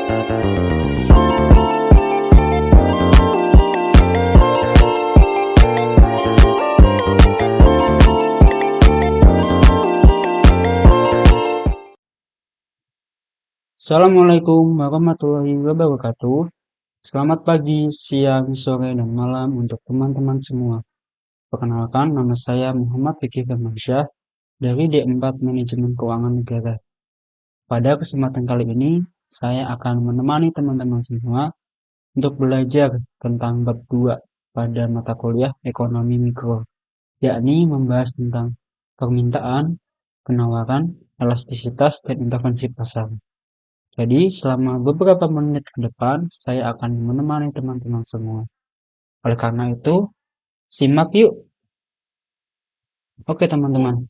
Assalamualaikum warahmatullahi wabarakatuh. Selamat pagi, siang, sore, dan malam untuk teman-teman semua. Perkenalkan, nama saya Muhammad Fikri Firmansyah dari D4 Manajemen Keuangan Negara. Pada kesempatan kali ini, saya akan menemani teman-teman semua untuk belajar tentang bab 2 pada mata kuliah Ekonomi Mikro, yakni membahas tentang permintaan, penawaran, elastisitas, dan intervensi pasar. Jadi selama beberapa menit ke depan, saya akan menemani teman-teman semua. Oleh karena itu, simak yuk. Oke teman-teman,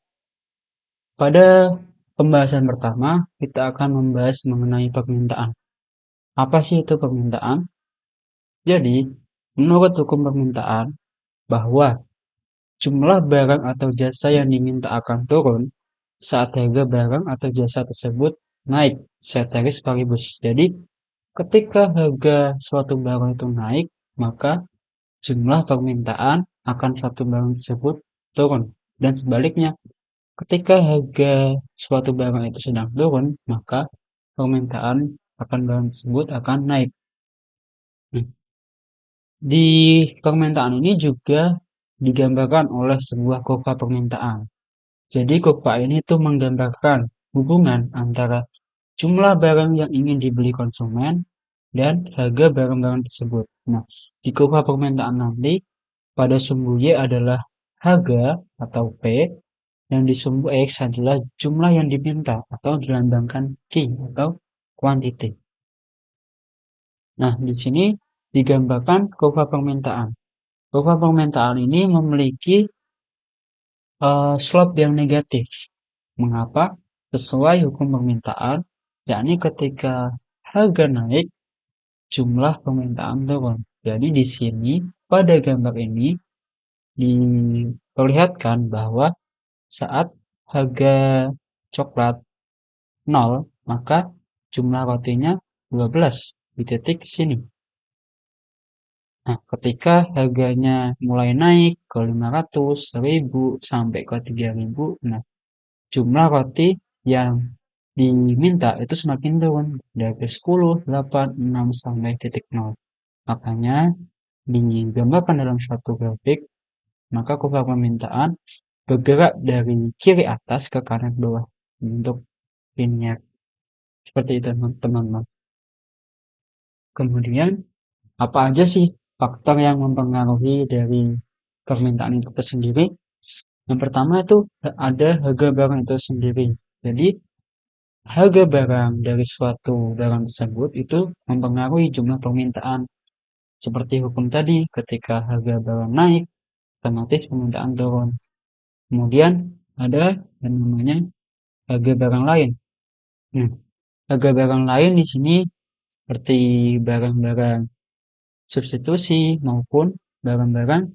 pada pembahasan pertama, kita akan membahas mengenai permintaan. Apa sih itu permintaan? Jadi, menurut hukum permintaan, bahwa jumlah barang atau jasa yang diminta akan turun saat harga barang atau jasa tersebut naik ceteris paribus. Jadi, ketika harga suatu barang itu naik, maka jumlah permintaan akan satu barang tersebut turun. Dan sebaliknya, ketika harga suatu barang itu sedang turun, maka permintaan akan barang tersebut akan naik. Nah, di permintaan ini juga digambarkan oleh sebuah kurva permintaan. Jadi kurva ini tuh menggambarkan hubungan antara jumlah barang yang ingin dibeli konsumen dan harga barang-barang tersebut. Nah, di kurva permintaan nanti pada sumbu Y adalah harga atau P, dan di sumbu X adalah jumlah yang diminta atau dilambangkan Q atau quantity. Nah, di sini digambarkan kurva permintaan. Kurva permintaan ini memiliki slope yang negatif. Mengapa? Sesuai hukum permintaan, yakni ketika harga naik, jumlah permintaan turun. Jadi di sini pada gambar ini diperlihatkan bahwa saat harga coklat 0, maka jumlah rotinya 12 di titik sini. Nah, ketika harganya mulai naik ke 500, 1000, sampai ke 3000, nah jumlah roti yang diminta itu semakin turun dari 10, 8, 6, sampai titik 0. Makanya digambarkan dalam suatu grafik, maka kurva permintaan bergerak dari kiri atas ke kanan bawah untuk linear. Seperti itu teman-teman. Kemudian, apa aja sih faktor yang mempengaruhi dari permintaan itu sendiri? Yang pertama itu ada harga barang itu sendiri. Jadi, harga barang dari suatu barang tersebut itu mempengaruhi jumlah permintaan. Seperti hukum tadi, ketika harga barang naik, otomatis permintaan turun. Kemudian ada yang namanya harga barang lain. Nah, harga barang lain di sini seperti barang-barang substitusi maupun barang-barang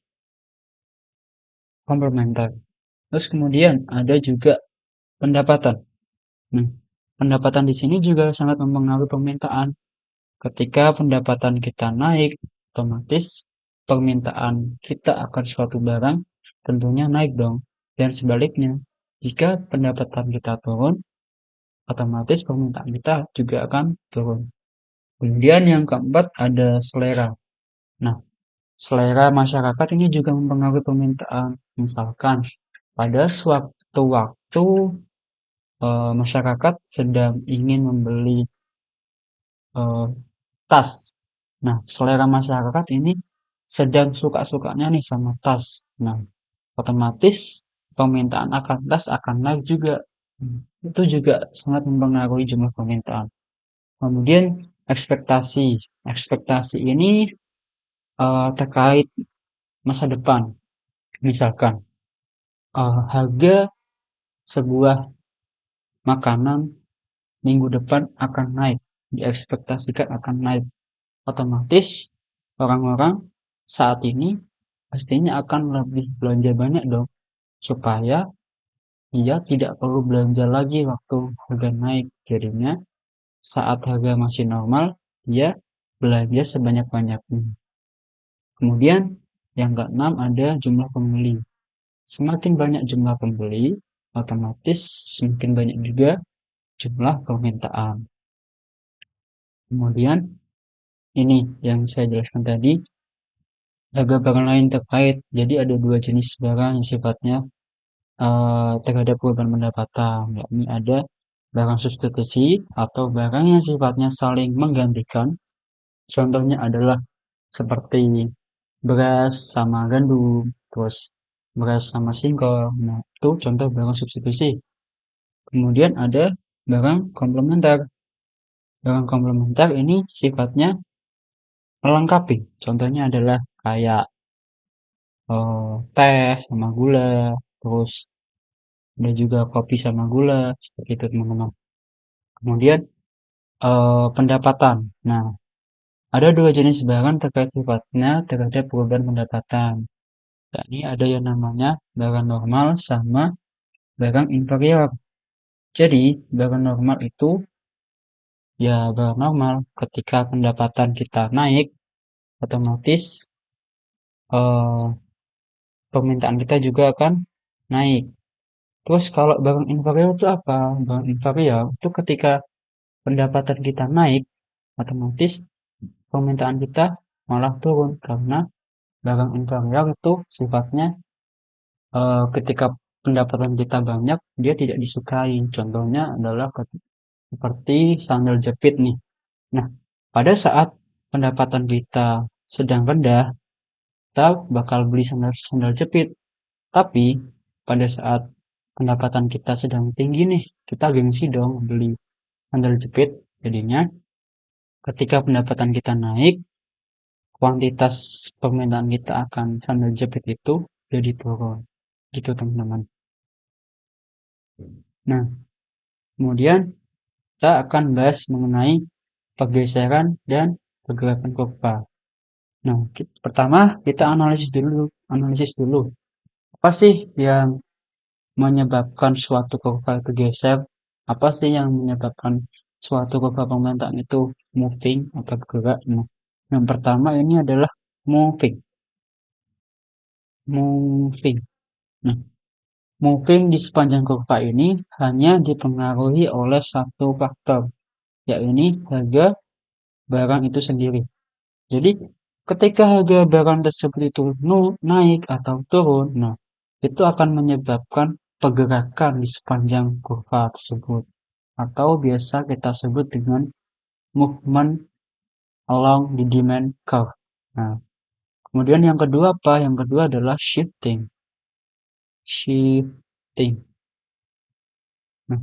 komplementer. Terus kemudian ada juga pendapatan. Nah, pendapatan di sini juga sangat mempengaruhi permintaan. Ketika pendapatan kita naik, otomatis permintaan kita akan suatu barang tentunya naik dong. Dan sebaliknya, jika pendapatan kita turun, otomatis permintaan kita juga akan turun. Kemudian yang keempat ada selera. Nah, selera masyarakat ini juga mempengaruhi permintaan. Misalkan pada suatu waktu masyarakat sedang ingin membeli tas. Nah, selera masyarakat ini sedang suka-sukanya nih sama tas. Nah, otomatis permintaan akan tas akan naik juga. Itu juga sangat mempengaruhi jumlah permintaan. Kemudian ekspektasi. Ekspektasi ini terkait masa depan. Misalkan harga sebuah makanan minggu depan akan naik, diekspektasikan akan naik. Otomatis orang-orang saat ini pastinya akan lebih belanja banyak dong, supaya ia tidak perlu belanja lagi waktu harga naik. Jadinya saat harga masih normal, dia belanja sebanyak-banyaknya. Kemudian yang keenam ada jumlah pembeli. Semakin banyak jumlah pembeli, otomatis semakin banyak juga jumlah permintaan. Kemudian ini yang saya jelaskan tadi, harga barang lain terkait. Jadi ada dua jenis barang yang sifatnya terhadap perubahan pendapatan, yakni ada barang substitusi atau barang yang sifatnya saling menggantikan. Contohnya adalah seperti beras sama gandum, terus beras sama singkong. Nah, itu contoh barang substitusi. Kemudian ada barang komplementer. Barang komplementer ini sifatnya melengkapi. Contohnya adalah kayak teh sama gula, terus ada juga kopi sama gula, seperti itu teman-teman. Kemudian pendapatan. Nah, ada dua jenis barang terkait sifatnya terhadap perubahan pendapatan. Yakni ada yang namanya barang normal sama barang inferior. Jadi, barang normal itu ya barang normal ketika pendapatan kita naik, otomatis eh, permintaan kita juga akan naik. Terus kalau barang inferior itu apa? Barang inferior itu ketika pendapatan kita naik, otomatis permintaan kita malah turun karena barang inferior itu sifatnya ketika pendapatan kita banyak, dia tidak disukai. Contohnya adalah seperti sandal jepit nih. Nah, pada saat pendapatan kita sedang rendah, kita bakal beli sandal jepit. Tapi pada saat pendapatan kita sedang tinggi nih, kita gengsi dong beli sandal jepit. Jadinya ketika pendapatan kita naik, kuantitas permintaan kita akan sandal jepit itu jadi turun. Gitu teman-teman. Nah, kemudian kita akan bahas mengenai pergeseran dan pergerakan kurva. Nah, pertama kita analisis dulu. Apa sih yang menyebabkan suatu kurva itu geser? Apa sih yang menyebabkan suatu kurva permintaan itu moving atau bergerak? Nah, yang pertama ini adalah moving. Moving. Nah, moving di sepanjang kurva ini hanya dipengaruhi oleh satu faktor, yakni harga barang itu sendiri. Jadi, ketika harga barang tersebut itu naik atau turun, nah, itu akan menyebabkan pergerakan di sepanjang kurva tersebut. Atau biasa kita sebut dengan movement along the demand curve. Nah, kemudian yang kedua apa? Yang kedua adalah shifting. Shifting. Nah,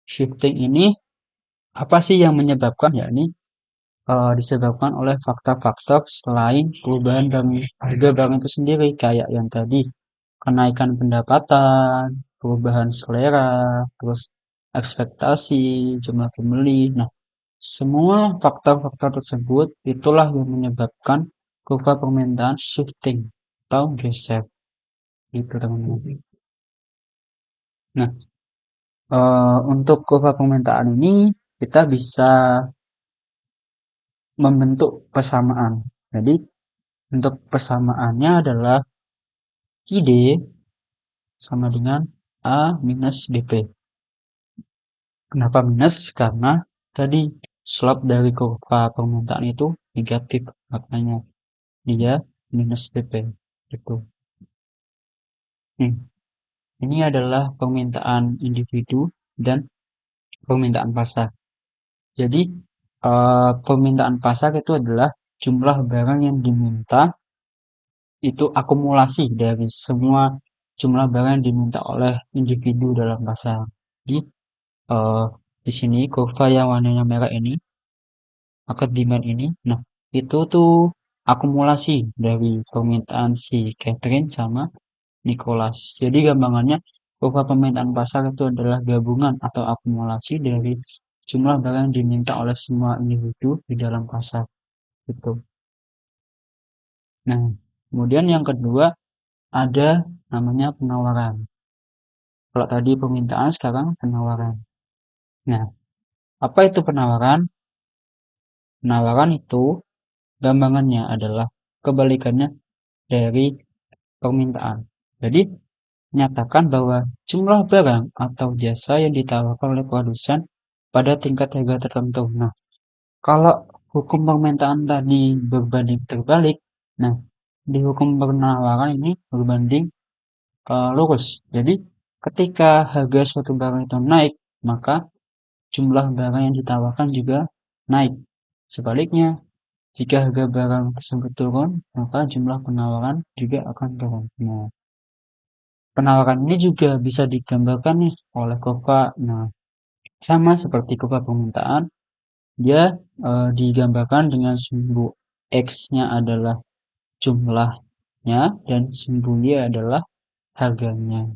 shifting ini apa sih yang menyebabkan? Yakni disebabkan oleh faktor-faktor selain perubahan dalam harga barang itu sendiri, kayak yang tadi kenaikan pendapatan, perubahan selera, terus ekspektasi, jumlah pembeli. Nah, semua faktor-faktor tersebut itulah yang menyebabkan kurva permintaan shifting atau geser. Gitu teman-teman. Nah, untuk kurva permintaan ini kita bisa membentuk persamaan. Jadi untuk persamaannya adalah ID sama dengan A minus DP. Kenapa minus? Karena tadi slope dari kurva permintaan itu negatif, makanya dia minus DP. Gitu. Ini adalah permintaan individu dan permintaan pasar. Jadi permintaan pasar itu adalah jumlah barang yang diminta itu akumulasi dari semua jumlah barang yang diminta oleh individu dalam pasar. Jadi eh, di sini kurva yang warnanya merah ini, market demand ini, nah itu tuh akumulasi dari permintaan si Catherine sama Nicholas. Jadi gampangannya kurva permintaan pasar itu adalah gabungan atau akumulasi dari jumlah barang yang diminta oleh semua individu di dalam pasar. Gitu. Nah, kemudian yang kedua ada namanya penawaran. Kalau tadi permintaan, sekarang penawaran. Nah, Apa itu penawaran? Penawaran itu gampangannya adalah kebalikannya dari permintaan. Jadi, nyatakan bahwa jumlah barang atau jasa yang ditawarkan oleh produsen pada tingkat harga tertentu. Nah, kalau hukum permintaan tadi berbanding terbalik, nah di hukum penawaran ini berbanding lurus. Jadi, ketika harga suatu barang itu naik, maka jumlah barang yang ditawarkan juga naik. Sebaliknya, jika harga barang tersebut turun, maka jumlah penawaran juga akan turun. Nah, penawaran ini juga bisa digambarkan nih oleh kurva. Nah, sama seperti kurva permintaan, dia digambarkan dengan sumbu X-nya adalah jumlahnya dan sumbu Y adalah harganya.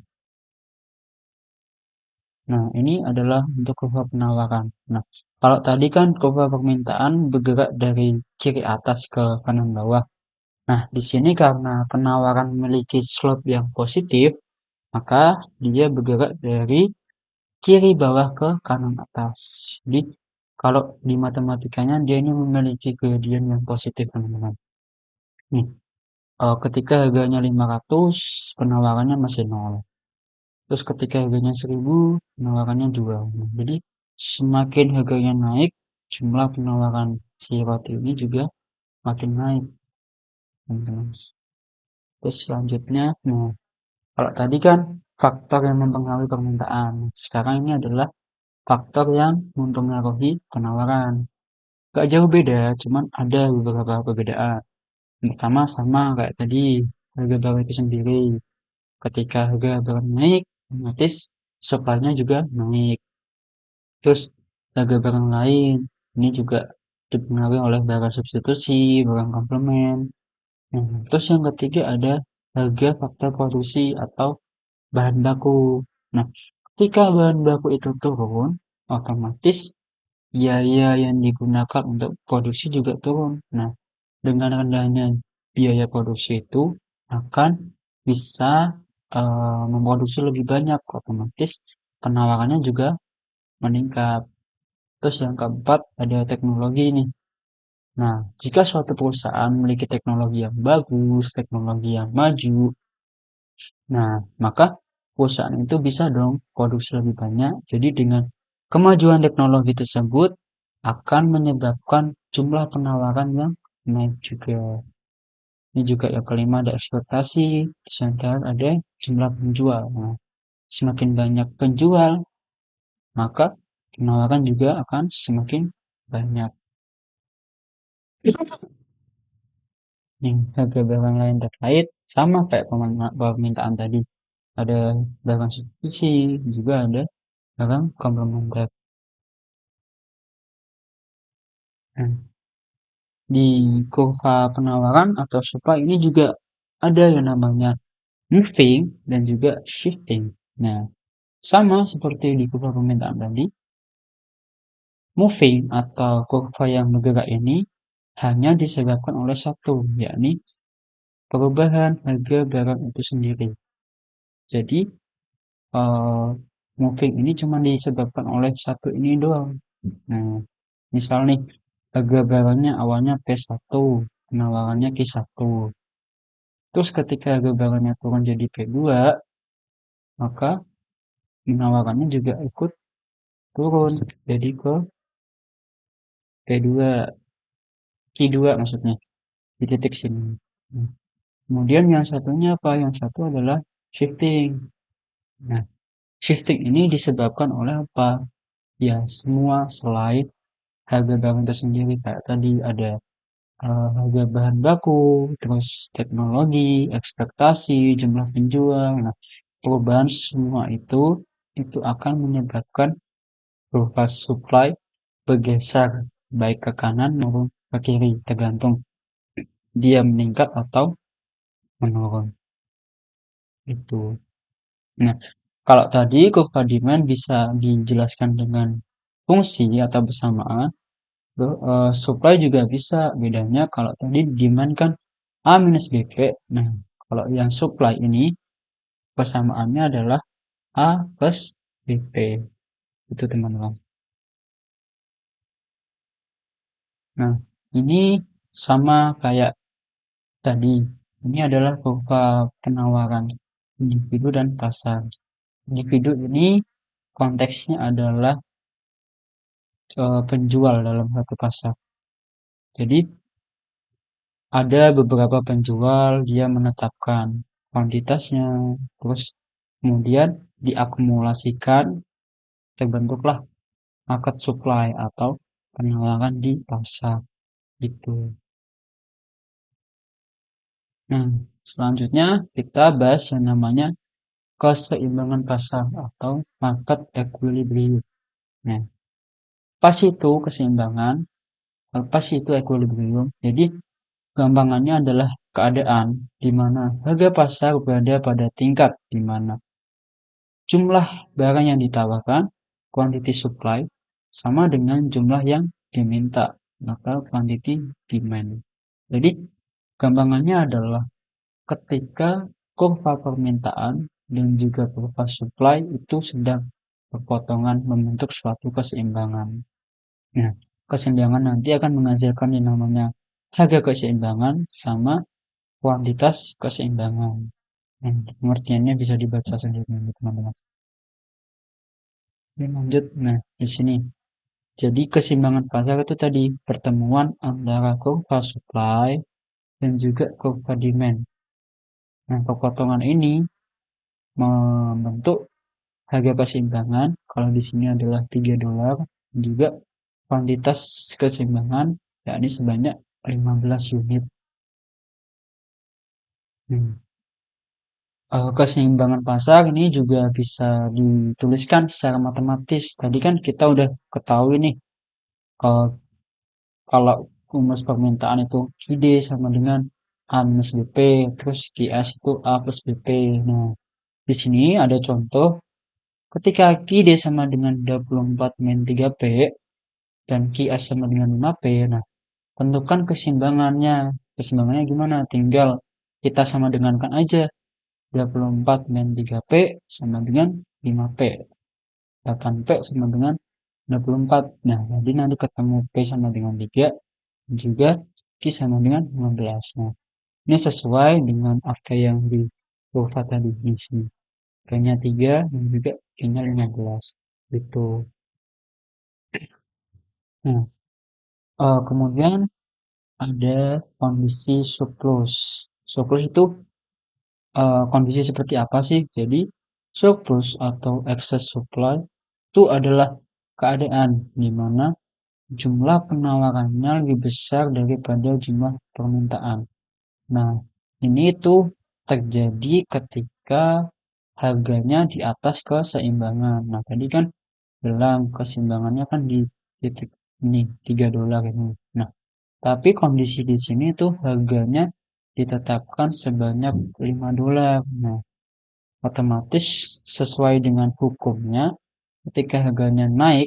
Nah, ini adalah untuk kurva penawaran. Nah, kalau tadi kan kurva permintaan bergerak dari kiri atas ke kanan bawah. Nah, di sini karena penawaran memiliki slope yang positif, maka dia bergerak dari kiri bawah ke kanan atas. Jadi, kalau di matematikanya dia ini memiliki gradient yang positif, teman-teman. Nih, ketika harganya 500, penawarannya masih 0. Terus ketika harganya 1000, penawarannya 2. Nah, jadi semakin harganya naik, jumlah penawaran si roti ini juga makin naik, teman-teman. Terus selanjutnya, nah, kalau tadi kan faktor yang mempengaruhi permintaan. Sekarang ini adalah faktor yang mempengaruhi penawaran. Gak jauh beda, cuman ada beberapa perbedaan. Yang pertama sama kayak tadi, harga barang itu sendiri. Ketika harga barang naik, otomatis supply-nya juga naik. Terus harga barang lain, ini juga dipengaruhi oleh barang substitusi, barang komplement. Nah, terus yang ketiga ada harga faktor produksi atau bahan baku. Nah, ketika bahan baku itu turun, otomatis biaya yang digunakan untuk produksi juga turun. Nah, dengan rendahnya biaya produksi itu akan bisa memproduksi lebih banyak, otomatis penawarannya juga meningkat. Terus yang keempat ada teknologi nih. Nah, jika suatu perusahaan memiliki teknologi yang bagus, teknologi yang maju, nah maka perusahaan itu bisa dong produksi lebih banyak. Jadi dengan kemajuan teknologi tersebut akan menyebabkan jumlah penawaran yang naik juga. Ini juga yang kelima ada ekspektasi, sedangkan ada jumlah penjual. Nah, semakin banyak penjual, maka penawaran juga akan semakin banyak. Yang harga barang lain terkait sama kayak permintaan tadi. Ada barang substitusi, juga ada barang komplementer. Nah, di kurva penawaran atau supply ini juga ada yang namanya moving dan juga shifting. Nah, sama seperti di kurva permintaan tadi, moving atau kurva yang bergerak ini hanya disebabkan oleh satu, yakni perubahan harga barang itu sendiri. Jadi, moving ini cuma disebabkan oleh satu ini doang. Nah, misal nih, harga barangnya awalnya P1, penawarannya Q1. Terus ketika harga barangnya turun jadi P2, maka penawarannya juga ikut turun jadi ke P2, Q2 maksudnya, di titik sini. Nah, kemudian yang satunya apa? Yang satu adalah shifting. Nah, shifting ini disebabkan oleh apa? Ya, semua selain harga barang itu sendiri. Kayak tadi ada harga bahan baku, terus teknologi, ekspektasi, jumlah penjual. Nah, perubahan semua itu akan menyebabkan kurva supply bergeser baik ke kanan maupun ke kiri, tergantung dia meningkat atau menurun. Itu. Nah, kalau tadi kurva demand bisa dijelaskan dengan fungsi atau bersamaan, supply juga bisa. Bedanya kalau tadi demand kan A minus BP. Nah, kalau yang supply ini persamaannya adalah A plus BP. Itu teman-teman. Nah, ini sama kayak tadi. Ini adalah kurva penawaran individu dan pasar. Individu ini konteksnya adalah penjual dalam satu pasar. Jadi ada beberapa penjual, dia menetapkan kuantitasnya, terus kemudian diakumulasikan, terbentuklah market supply atau penawaran di pasar gitu. Nah, selanjutnya kita bahas yang namanya keseimbangan pasar atau market equilibrium. Nah, pas itu keseimbangan, pas itu equilibrium. Jadi gampangannya adalah keadaan di mana harga pasar berada pada tingkat di mana jumlah barang yang ditawarkan, quantity supply, sama dengan jumlah yang diminta, maka quantity demand. Jadi gampangannya adalah ketika kurva permintaan dan juga kurva supply itu sedang berpotongan membentuk suatu keseimbangan. Nah, keseimbangan nanti akan menghasilkan yang namanya harga keseimbangan sama kuantitas keseimbangan. Nah, pengertiannya bisa dibaca sendiri teman-teman. Oke, lanjut. Nah, di sini. Jadi keseimbangan pasar itu tadi pertemuan antara kurva supply dan juga kurva demand. Nah, kepotongan ini membentuk harga keseimbangan. Kalau di sini adalah $3, juga kuantitas keseimbangan yakni sebanyak 15 unit. Keseimbangan pasar ini juga bisa dituliskan secara matematis. Tadi kan kita udah ketahui nih, eh, kalau rumus permintaan itu QD sama dengan A minus BP, terus QS itu A plus BP. Nah, di sini ada contoh ketika QD sama dengan 24 min 3P dan QS sama dengan 5P. Nah, tentukan keseimbangannya. Keseimbangannya gimana? Tinggal kita sama dengankan aja. 24 min 3P sama dengan 5P. 8P sama dengan 24. Nah, jadi nanti ketemu P sama dengan 3, juga Q sama dengan 15. Nah, ini sesuai dengan apa yang di kurva tadi di sini. P-nya 3 dan juga Q-nya 15. Gitu. Nah, kemudian ada kondisi surplus. Surplus itu kondisi seperti apa sih? Jadi, surplus atau excess supply itu adalah keadaan di mana jumlah penawarannya lebih besar daripada jumlah permintaan. Nah, ini itu terjadi ketika harganya di atas keseimbangan. Nah, tadi kan bilang keseimbangannya kan di titik ini $3 ini. Nah, tapi kondisi di sini tuh harganya ditetapkan sebanyak $5. Nah, otomatis sesuai dengan hukumnya ketika harganya naik,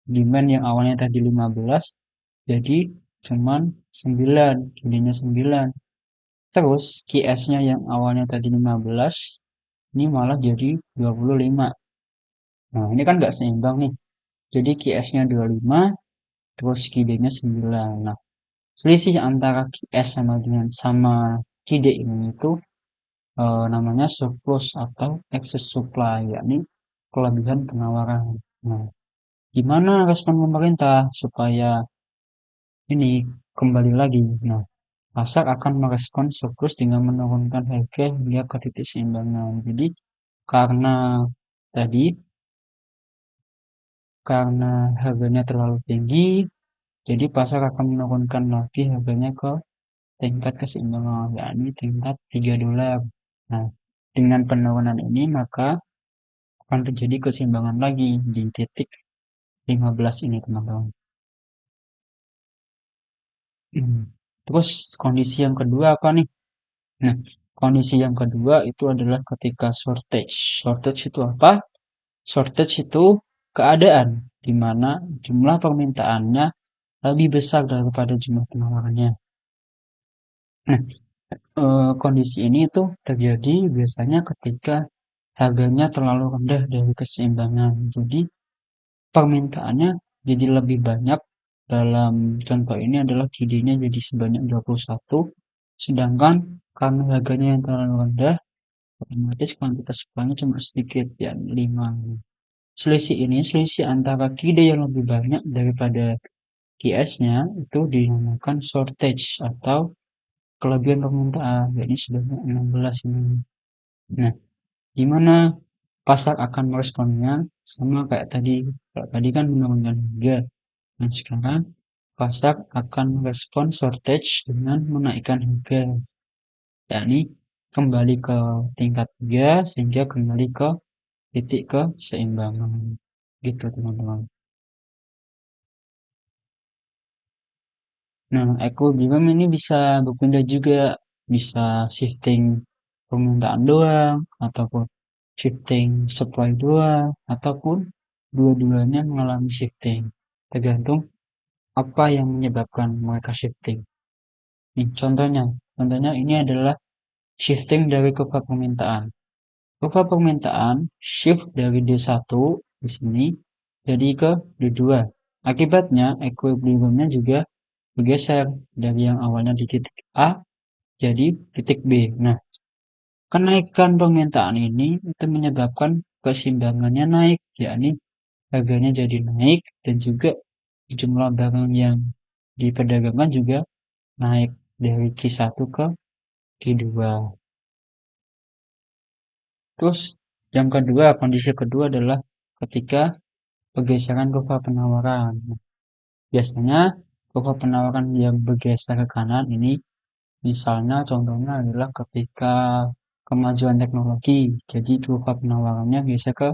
demand yang awalnya tadi 15 jadi cuman 9, jadinya 9. Terus QS-nya yang awalnya tadi 15 ini malah jadi 25. Nah, ini kan nggak seimbang nih. Jadi QS-nya 25, terus QD-nya 9. Nah, selisih antara QS sama QD ini itu namanya surplus atau excess supply, yakni kelebihan penawaran. Nah, gimana respon pemerintah supaya ini kembali lagi? Nah, pasar akan merespon surplus dengan menurunkan harga hingga ke titik seimbangan. Jadi karena tadi karena harganya terlalu tinggi, jadi pasar akan menurunkan lagi harganya ke tingkat keseimbangan, yakni tingkat $3. Nah, dengan penurunan ini maka akan terjadi keseimbangan lagi di titik 15 ini teman-teman. Terus kondisi yang kedua apa nih? Nah, kondisi yang kedua itu adalah ketika shortage. Shortage itu apa? Shortage itu keadaan di mana jumlah permintaannya lebih besar daripada jumlah penawarannya. Nah, kondisi ini itu terjadi biasanya ketika harganya terlalu rendah dari keseimbangan. Jadi permintaannya jadi lebih banyak dalam contoh ini adalah QD-nya jadi sebanyak 21, sedangkan karena harganya yang terlalu rendah, otomatis kuantitas supply-nya cuma sedikit, ya 5. Selisih antara QD yang lebih banyak daripada QS-nya itu dinamakan shortage atau kelebihan permintaan, yakni sebanyak 16 ini. Nah, gimana pasar akan meresponnya? Sama kayak tadi, kalau tadi kan menurunkan harga. Nah, sekarang pasar akan merespon shortage dengan menaikkan harga, yakni kembali ke tingkat 3 sehingga kembali ke titik keseimbangan. Gitu teman-teman. Nah, equilibrium ini bisa berpindah juga, bisa shifting permintaan doang, ataupun shifting supply doang, ataupun dua-duanya mengalami shifting, tergantung apa yang menyebabkan mereka shifting. Nih, contohnya ini adalah shifting dari kurva permintaan. Kurva permintaan shift dari D1 di sini jadi ke D2. Akibatnya equilibriumnya juga bergeser dari yang awalnya di titik A jadi titik B. Nah, kenaikan permintaan ini itu menyebabkan keseimbangannya naik, yakni harganya jadi naik dan juga jumlah barang yang diperdagangkan juga naik dari Q1 ke Q2. Terus yang kedua, kondisi kedua adalah ketika pergeseran kurva penawaran. Biasanya kurva penawaran yang bergeser ke kanan ini misalnya contohnya adalah ketika kemajuan teknologi. Jadi kurva penawarannya geser ke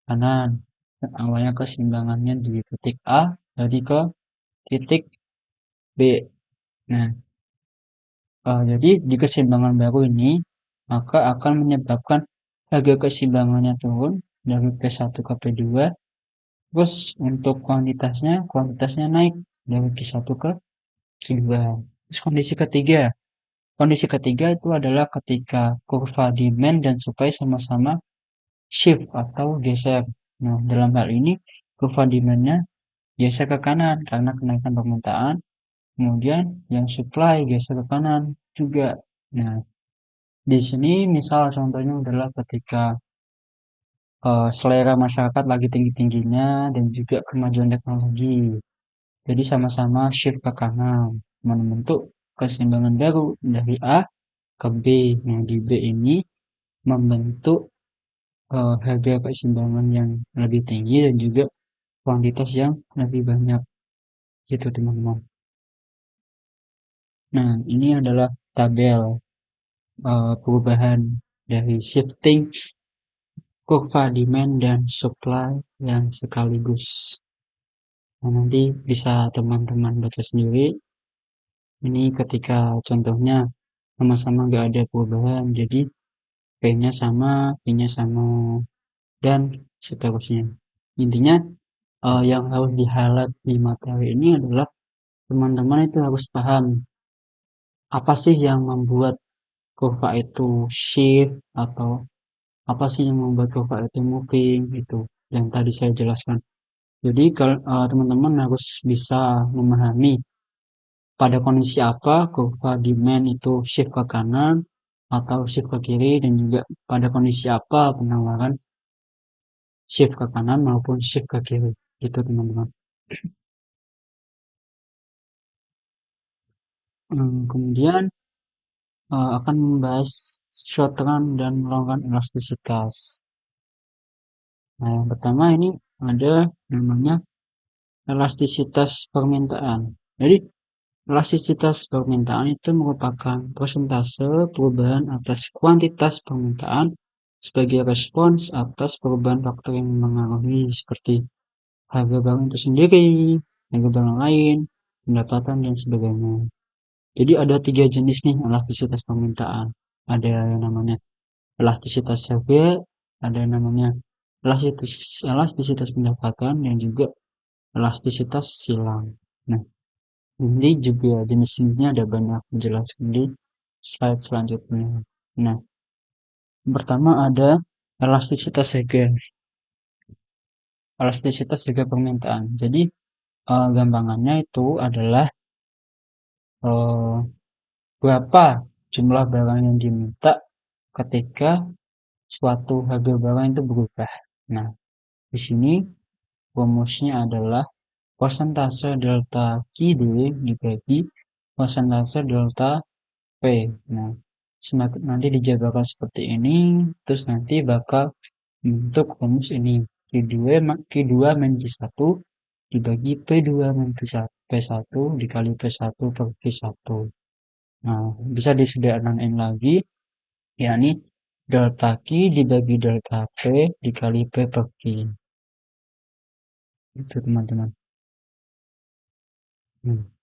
kanan. Awalnya keseimbangannya di titik A jadi ke titik B. Nah, jadi di keseimbangan baru ini maka akan menyebabkan harga keseimbangannya turun dari P1 ke P2. Terus untuk kuantitasnya naik dari Q1 ke Q2. Terus kondisi ketiga itu adalah ketika kurva demand dan supply sama-sama shift atau geser. Nah, dalam hal ini kurva demand-nya geser ke kanan karena kenaikan permintaan, kemudian yang supply geser ke kanan juga. Nah, di sini misal contohnya adalah ketika selera masyarakat lagi tinggi-tingginya dan juga kemajuan teknologi. Jadi sama-sama shift ke kanan, membentuk keseimbangan baru dari A ke B. Nah, di B ini membentuk harga keseimbangan yang lebih tinggi dan juga kuantitas yang lebih banyak. Gitu teman-teman. Nah, ini adalah tabel perubahan dari shifting kurva demand dan supply yang sekaligus. Nah, nanti bisa teman-teman baca sendiri. Ini ketika contohnya sama-sama nggak ada perubahan, jadi P-nya sama, I-nya sama, dan seterusnya. Intinya yang harus di-highlight di materi ini adalah teman-teman itu harus paham apa sih yang membuat kurva itu shift atau apa sih yang membuat kurva itu moving itu yang tadi saya jelaskan. Jadi kalau teman-teman harus bisa memahami pada kondisi apa kurva demand itu shift ke kanan atau shift ke kiri dan juga pada kondisi apa penawaran shift ke kanan maupun shift ke kiri. Itu teman-teman. Kemudian akan membahas short run dan long run elastisitas. Nah, yang pertama ini ada namanya elastisitas permintaan. Jadi, elastisitas permintaan itu merupakan persentase perubahan atas kuantitas permintaan sebagai respons atas perubahan faktor yang mempengaruhi seperti harga barang itu sendiri, harga barang lain, pendapatan, dan sebagainya. Jadi ada 3 jenis nih elastisitas permintaan. Ada yang namanya elastisitas harga, ada yang namanya elastisitas pendapatan, dan juga elastisitas silang. Nah, ini juga jenis-jenisnya ada banyak dijelaskan di slide selanjutnya. Nah, yang pertama ada elastisitas harga. Elastisitas harga permintaan. Jadi, gampangannya itu adalah eh, berapa jumlah barang yang diminta ketika suatu harga barang itu berubah. Nah, di sini rumusnya adalah persentase delta QD dibagi persentase delta P. Nah, semakin nanti dijabarkan seperti ini, terus nanti bakal membentuk rumus ini. Q2 min Q1 dibagi P2 min P1 dikali P1 per Q1. Nah, bisa disederhanain lagi, yakni delta Q dibagi delta P dikali P per Q. Itu teman-teman.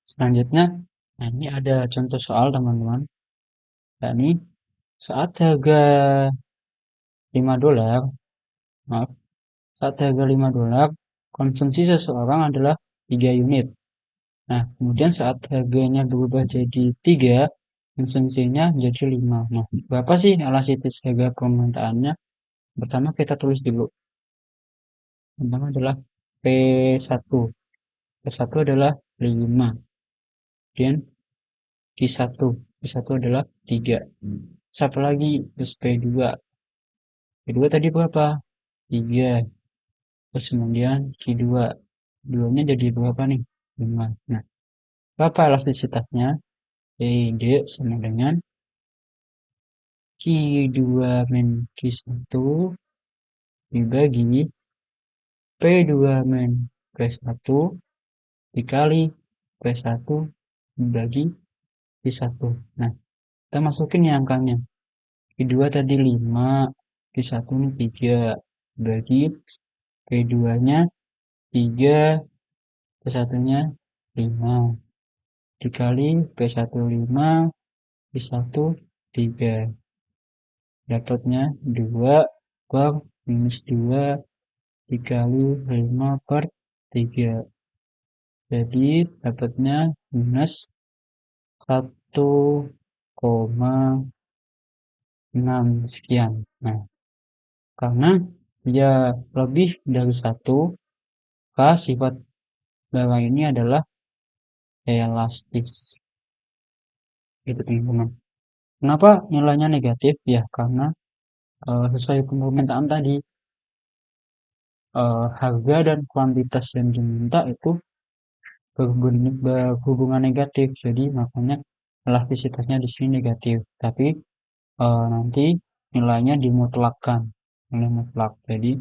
Selanjutnya, nah ini ada contoh soal teman-teman. Yakni saat harga $5, maaf, saat harga $5, konsumsi seseorang adalah 3 unit. Nah, kemudian saat harganya berubah jadi 3, konsumsinya jadi 5. Nah, berapa sih elastisitas harga permintaannya? Pertama kita tulis dulu. Pertama adalah P1. P1 adalah 5. Kemudian Q1. Q1 adalah 3. Satu lagi, terus P2. P2 tadi berapa? 3. Terus kemudian Q2. 2-nya jadi berapa nih? 5. Nah, berapa elastisitasnya? PD sama dengan Q2 min Q1 dibagi P2 min P1 dikali P1 dibagi Q1. Nah, kita masukin ya angkanya. Q2 tadi 5, Q1 ini 3, bagi P2-nya 3, P1-nya 5, dikali P1 5, Q1 3. Dapatnya 2 per minus 2 dikali 5 per 3. Jadi dapatnya minus 1,6 sekian. Nah, karena dia lebih dari 1, maka sifat barang ini adalah elastis. Itu teman-teman. Kenapa nilainya negatif? Ya, karena sesuai permintaan tadi, harga dan kuantitas yang diminta itu berhubungan negatif, jadi makanya elastisitasnya di sini negatif. Tapi nanti nilainya dimutlakkan, nilai mutlak. Jadi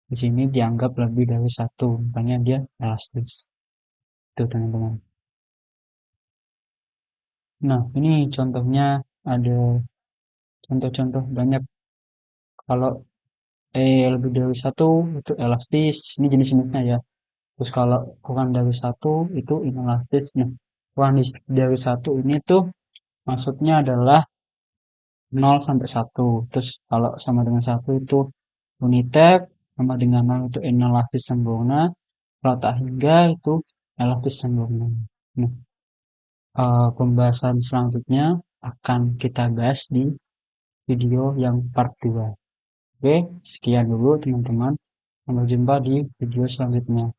di sini dianggap lebih dari 1, makanya dia elastis. Itu teman-teman. Nah, ini contohnya ada contoh-contoh banyak. Kalau lebih dari 1 itu elastis, ini jenis-jenisnya ya. Terus kalau kurang dari 1 itu inelastis. Nah, kurang dari 1 ini tuh maksudnya adalah 0 sampai 1. Terus kalau sama dengan 1 itu unitek, sama dengan 0 itu inelastis sempurna. Kalau tak hingga itu elastis sempurna. Nah, pembahasan selanjutnya akan kita bahas di video yang part 2. Oke, sekian dulu teman-teman. Sampai jumpa di video selanjutnya.